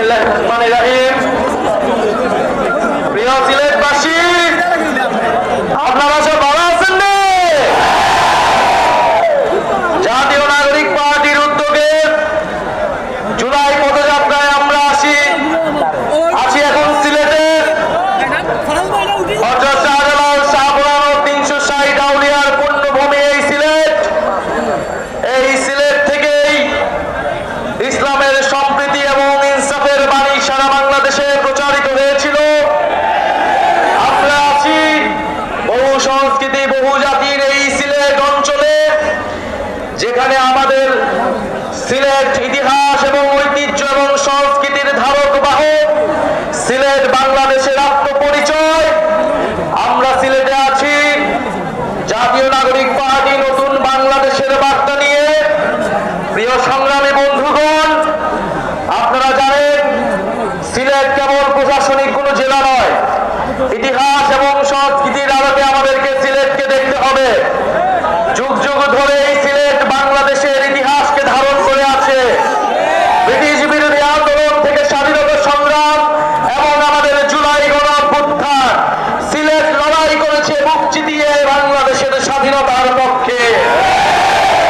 বিসমিল্লাহির রহমানির রহিম। প্রিয় সিলেটবাসী, আপনারা সব ভালো আছেন না? জাতীয় নাগরিক পার্টির উদ্যোগে জুলাই পদযাত্রায় আমরা আছি এখন সিলেটের হযরত শাহজালাল শাহপুরানো 360 আউলিয়ার পুণ্যভূমি এই সিলেট থেকেই ইসলামের সম্প্রীতি এবং ইনসাফের বাণী সারা বাংলাদেশে প্রচারিত হয়েছিল। আমরা আছি বহু সংস্কৃতি বহু জাতির এই সিলেট অঞ্চলে, যেখানে আমাদের সিলেট ইতিহাস এবং ঐতিহ্য এবং সংস্কৃতির ধারক বাহক। সিলেট বাংলাদেশের আত্মপরিচয়। আমরা সিলেটে আছি জাতীয় নাগরিক পার্টি নতুন বাংলাদেশের বার্তা নিয়ে। প্রিয় সংগ্রামী বন্ধুগণ, আপনারা জানেন সিলেট কেবল প্রশাসনিক কোনো জেলা নয়। ইতিহাস এবং সংস্কৃতির আলোকে আমাদেরকে সিলেটকে দেখতে হবে। যুগ যুগ ধরে এই সিলেট বাংলাদেশের ইতিহাসকে ধারণ করে আছে। ব্রিটিশ বিরোধী আন্দোলন থেকে স্বাধীনতা সংগ্রাম এবং আমাদের জুলাই গণঅভ্যুত্থান, সিলেট লড়াই করেছে বুক চিতিয়ে বাংলাদেশের স্বাধীনতার পক্ষে।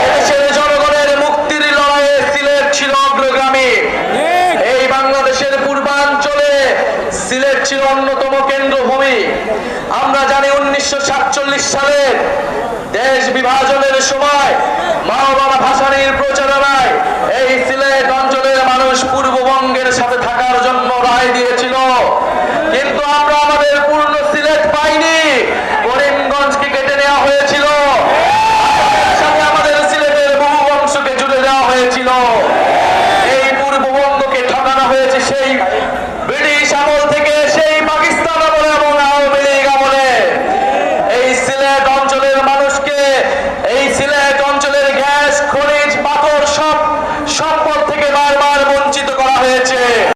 এদেশের জনগণের মুক্তির লড়াইয়ে সিলেট ছিল অগ্রগামী। এই বাংলাদেশের পূর্বাঞ্চলে সিলেট ছিল অন্যতম কেন্দ্রভূমি। আমরা জানি 1947 সালের দেশ বিভাজনের সময় মাওলানা ভাসানীর প্রচারণায় এই সিলেট অঞ্চলের মানুষ পূর্ববঙ্গের সাথে থাকার জন্য রায় দিয়েছিল। কিন্তু আমরা আমাদের পূর্ণ সিলেট পাইনি, করিমগঞ্জকে কেটে নেওয়া হয়েছিল। সাথে আমাদের সিলেটের বহু অংশকে জুড়ে দেওয়া হয়েছিল। এই পূর্ববঙ্গকে ঠকানো হয়েছে সেই ব্রিটিশ আমল